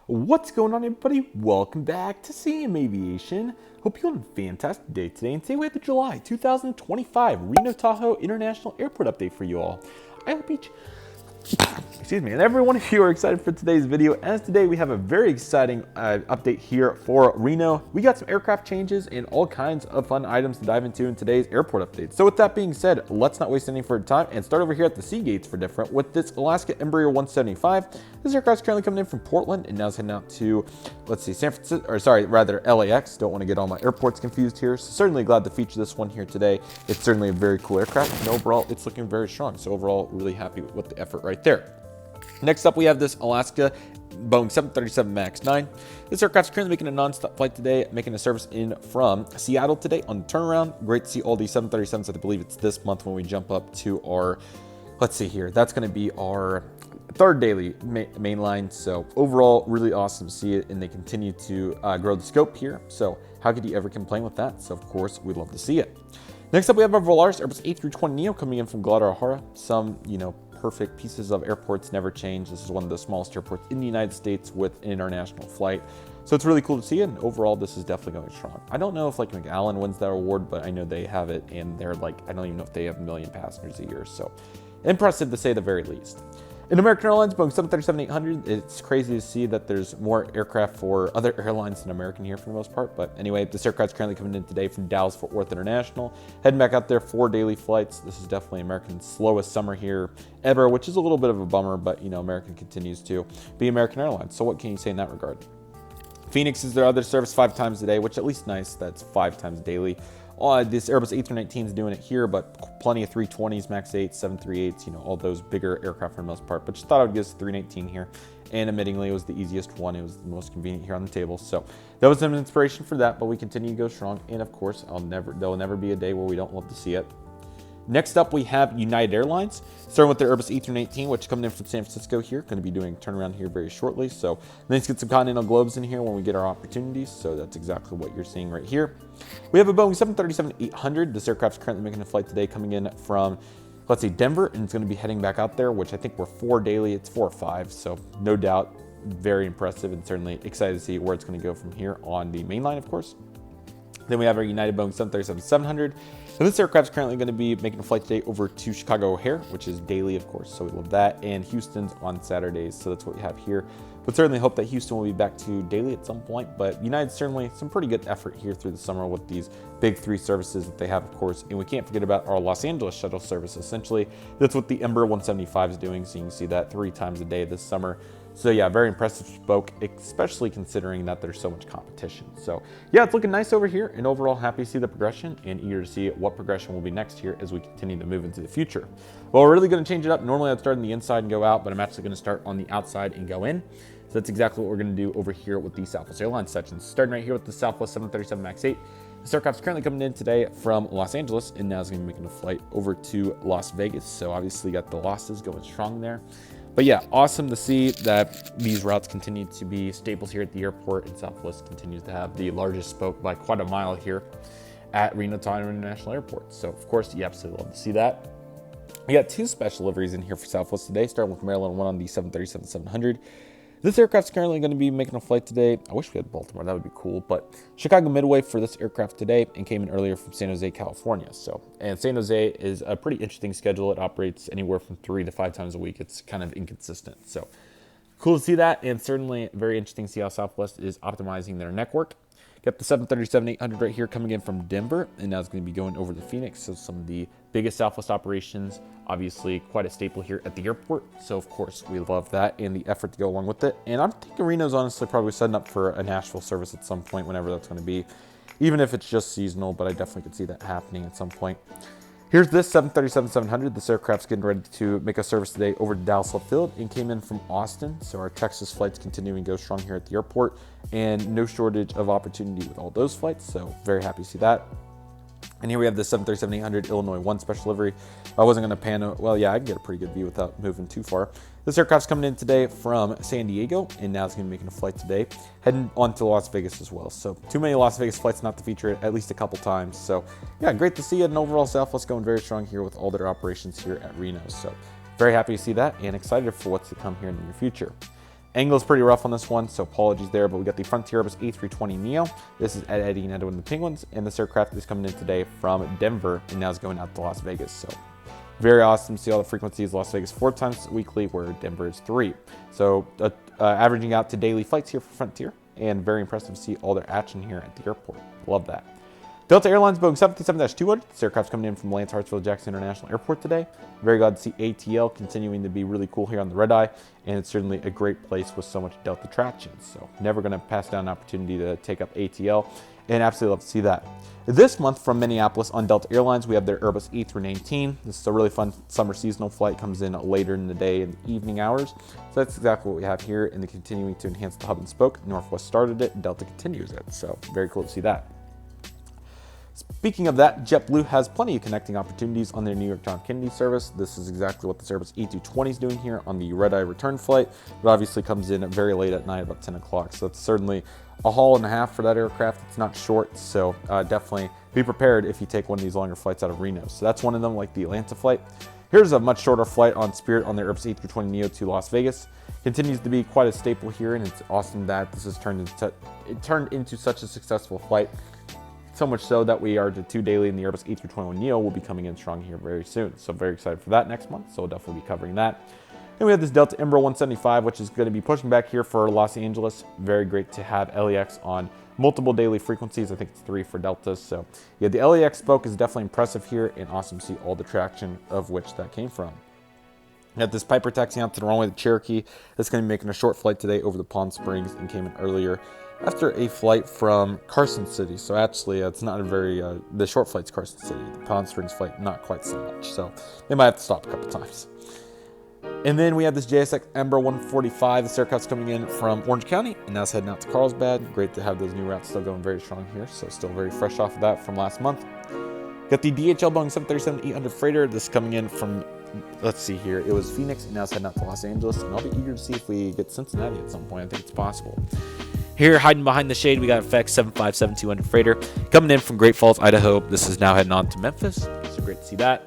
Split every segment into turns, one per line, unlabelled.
What's going on, everybody? Welcome back to Aviation. Hope you're having a fantastic day today. And today we have the July 2025 Reno-Tahoe International Airport update for you all. I hope each excuse me, and every one of you are excited for today's video, as today we have a very exciting update here for Reno. We got some aircraft changes and all kinds of fun items to dive into in today's airport update. So with that being said, let's not waste any further time and start over here at the Sea Gates for different with this Alaska Embraer 175. This aircraft is currently coming in from Portland and now is heading out to, let's see, San Francisco, or sorry, rather LAX. Don't want to get all my airports confused here. So certainly glad to feature this one here today. It's certainly a very cool aircraft, and overall it's looking very strong. So overall, really happy with the effort right there. Next up, we have this Alaska Boeing 737 MAX 9. This aircraft is currently making a non-stop flight today, making a service in from Seattle today on the turnaround. Great to see all these 737s. I believe it's this month when we jump up to our, let's see here, that's going to be our third daily mainline. So overall, really awesome to see it, and they continue to grow the scope here. So how could you ever complain with that? So of course, we'd love to see it. Next up, we have our Volaris Airbus A320neo coming in from Guadalajara. Some, perfect pieces of airports never change. This is one of the smallest airports in the United States with an international flight. So it's really cool to see it, and overall this is definitely going strong. I don't know if like McAllen wins that award, but I know they have it, and they're like, I don't even know if they have 1 million passengers a year. So impressive to say the very least. In American Airlines, Boeing 737-800, it's crazy to see that there's more aircraft for other airlines than American here for the most part. But anyway, this aircraft is currently coming in today from Dallas-Fort Worth International. Heading back out there for daily flights. This is definitely American's slowest summer here ever, which is a little bit of a bummer, but American continues to be American Airlines. So what can you say in that regard? Phoenix is their other service 5 times a day, which at least nice. That's 5 times daily. This Airbus A319 is doing it here, but plenty of 320s, MAX 8s, 738s, all those bigger aircraft for the most part. But just thought I would give us 319 here. And admittingly, it was the easiest one. It was the most convenient here on the table. So that was some inspiration for that, but we continue to go strong. And of course, there'll never be a day where we don't love to see it. Next up, we have United Airlines, starting with their Airbus A319, which is coming in from San Francisco here. Going to be doing turnaround here very shortly. So let's get some Continental Globes in here when we get our opportunities. So that's exactly what you're seeing right here. We have a Boeing 737-800. This aircraft is currently making a flight today coming in from, let's see, Denver, and it's going to be heading back out there, which I think we're 4 daily. It's 4 or 5. So no doubt, very impressive, and certainly excited to see where it's going to go from here on the main line, of course. Then we have our United Boeing 737-700. And this aircraft is currently going to be making a flight today over to Chicago O'Hare, which is daily, of course, so we love that. And Houston's on Saturdays, so that's what we have here. But certainly hope that Houston will be back to daily at some point. But United certainly some pretty good effort here through the summer with these big 3 services that they have, of course. And we can't forget about our Los Angeles shuttle service. Essentially, that's what the Embraer 175 is doing. So you can see that 3 times a day this summer. So yeah, very impressive spoke, especially considering that there's so much competition. So yeah, it's looking nice over here, and overall happy to see the progression and eager to see what progression will be next here as we continue to move into the future. Well, we're really going to change it up. Normally I'd start on the inside and go out, but I'm actually going to start on the outside and go in. So that's exactly what we're going to do over here with the Southwest Airlines sections. Starting right here with the Southwest 737 MAX 8. This aircraft is currently coming in today from Los Angeles, and now is going to be making a flight over to Las Vegas. So obviously got the losses going strong there. But yeah, awesome to see that these routes continue to be staples here at the airport, and Southwest continues to have the largest spoke by quite a mile here at Reno-Tahoe International Airport. So of course, you absolutely love to see that. We got 2 special liveries in here for Southwest today, starting with Maryland 1 on the 737-700. This aircraft is currently going to be making a flight today. I wish we had Baltimore, that would be cool, but Chicago Midway for this aircraft today, and came in earlier from San Jose, California. And San Jose is a pretty interesting schedule. It operates anywhere from 3 to 5 times a week. It's kind of inconsistent. So cool to see that, and certainly very interesting to see how Southwest is optimizing their network. Got the 737-800 right here coming in from Denver, and now it's going to be going over to Phoenix. So some of the biggest Southwest operations, obviously quite a staple here at the airport. So of course we love that and the effort to go along with it. And I'm thinking Reno's honestly probably setting up for a Nashville service at some point, whenever that's going to be, even if it's just seasonal, but I definitely could see that happening at some point. Here's this 737-700. This aircraft's getting ready to make a service today over to Dallas Love Field, and came in from Austin. So our Texas flights continuing to go strong here at the airport, and no shortage of opportunity with all those flights. So very happy to see that. And here we have the 737-800 Illinois 1 special livery. I wasn't going to pan, well, yeah, I can get a pretty good view without moving too far. This aircraft's coming in today from San Diego, and now it's going to be making a flight today, heading on to Las Vegas as well. So too many Las Vegas flights not to feature it at least a couple times. So yeah, great to see it. And overall, Southwest going very strong here with all their operations here at Reno. So very happy to see that, and excited for what's to come here in the near future. Angle is pretty rough on this one, so apologies there, but we got the Frontier Airbus A320neo. This is Ed, Eddie, and Edwin the Penguins, and this aircraft is coming in today from Denver, and now is going out to Las Vegas. So very awesome to see all the frequencies. Las Vegas 4 times weekly, where Denver is 3. So averaging out to daily flights here for Frontier, and very impressive to see all their action here at the airport. Love that. Delta Airlines Boeing 757-200. This aircraft's coming in from Lance Hartsfield Jackson International Airport today. Very glad to see ATL continuing to be really cool here on the red eye, and it's certainly a great place with so much Delta traction. So never going to pass down an opportunity to take up ATL, and absolutely love to see that. This month from Minneapolis on Delta Airlines, we have their Airbus A319. This is a really fun summer seasonal flight, comes in later in the day and evening hours. So that's exactly what we have here, and they're continuing to enhance the hub and spoke. Northwest started it, Delta continues it. So very cool to see that. Speaking of that, JetBlue has plenty of connecting opportunities on their New York John Kennedy service. This is exactly what this Airbus A220 is doing here on the red-eye return flight, but obviously comes in very late at night, about 10 o'clock. So it's certainly a haul and a half for that aircraft. It's not short, so definitely be prepared if you take one of these longer flights out of Reno. So that's one of them, like the Atlanta flight. Here's a much shorter flight on Spirit on their Airbus A320neo to Las Vegas. Continues to be quite a staple here, and it's awesome that this has turned into such a successful flight. So much so that we are to 2 daily, and the Airbus A321neo will be coming in strong here very soon. So very excited for that next month. So we'll definitely be covering that. And we have this Delta Embraer 175, which is going to be pushing back here for Los Angeles. Very great to have LAX on multiple daily frequencies. I think it's 3 for Deltas. So yeah, the LAX spoke is definitely impressive here, and awesome to see all the traction of which that came from. We have this Piper taxiing out to the runway, the Cherokee. That's going to be making a short flight today over the Palm Springs, and came in earlier after a flight from Carson City. So actually, it's not a very, the short flight's Carson City. The Palm Springs flight, not quite so much. So they might have to stop a couple times. And then we have this JSX Embraer 145. This aircraft's coming in from Orange County, and now it's heading out to Carlsbad. Great to have those new routes still going very strong here. So still very fresh off of that from last month. Got the DHL Boeing 737-800 freighter. This coming in from, let's see here, it was Phoenix, and now it's heading out to Los Angeles. And I'll be eager to see if we get Cincinnati at some point. I think it's possible. Here, hiding behind the shade, we got FX 757-200 freighter coming in from Great Falls, Idaho. This is now heading on to Memphis, so great to see that.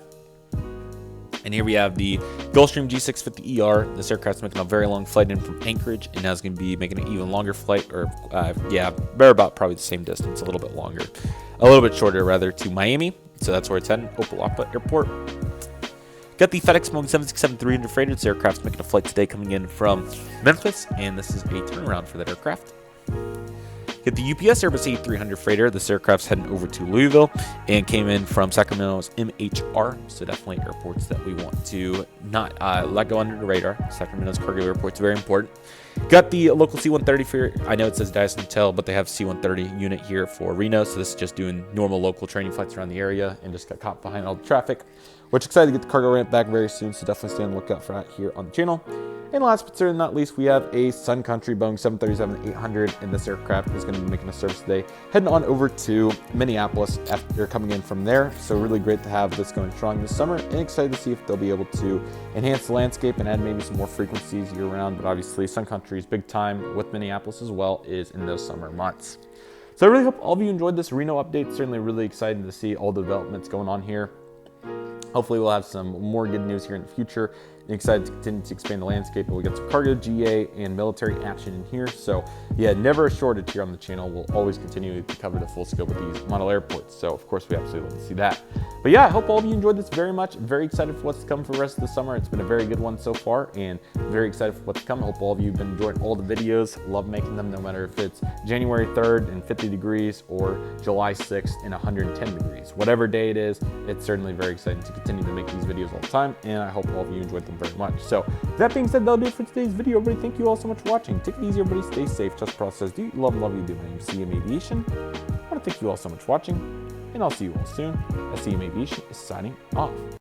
And here we have the Gulfstream G650ER. This aircraft's making a very long flight in from Anchorage, and now it's going to be making an even longer flight, or they're about probably the same distance, a little bit longer, a little bit shorter rather, to Miami. So that's where it's heading, Opelapa Airport. Got the FedEx Boeing 767-300 freighter. This aircraft's making a flight today coming in from Memphis, and this is a turnaround for that aircraft. Get the UPS Airbus A300 freighter. This aircraft's heading over to Louisville and came in from Sacramento's MHR. So definitely airports that we want to not let go under the radar. Sacramento's cargo airport's very important. Got the local C-130 for, I know it says Dyson Hotel, but they have C-130 unit here for Reno. So this is just doing normal local training flights around the area, and just got caught behind all the traffic. Which excited to get the cargo ramp back very soon. So definitely stay on the lookout for that here on the channel. And last but certainly not least, we have a Sun Country Boeing 737-800, and this aircraft is going to be making a service today, heading on over to Minneapolis after coming in from there. So really great to have this going strong this summer, and excited to see if they'll be able to enhance the landscape and add maybe some more frequencies year round. But obviously, Sun Country's big time with Minneapolis as well is in those summer months. So I really hope all of you enjoyed this Reno update. Certainly really excited to see all the developments going on here. Hopefully we'll have some more good news here in the future. And excited to continue to expand the landscape, and we'll get some cargo, GA, and military action in here. So yeah, never a shortage here on the channel. We'll always continue to cover the full scope of these model airports. So of course we absolutely want to see that. But yeah, I hope all of you enjoyed this very much. Very excited for what's to come for the rest of the summer. It's been a very good one so far, and very excited for what's to come. I hope all of you have been enjoying all the videos. Love making them, no matter if it's January 3rd and 50 degrees or July 6th and 110 degrees. Whatever day it is, it's certainly very exciting to continue to make these videos all the time, and I hope all of you enjoyed them very much. So that being said, that'll do it for today's video. Everybody, thank you all so much for watching. Take it easy, everybody. Stay safe. Just process. Do you love you do. My name is CM Aviation. I want to thank you all so much for watching, and I'll see you all soon. CM Aviation is signing off.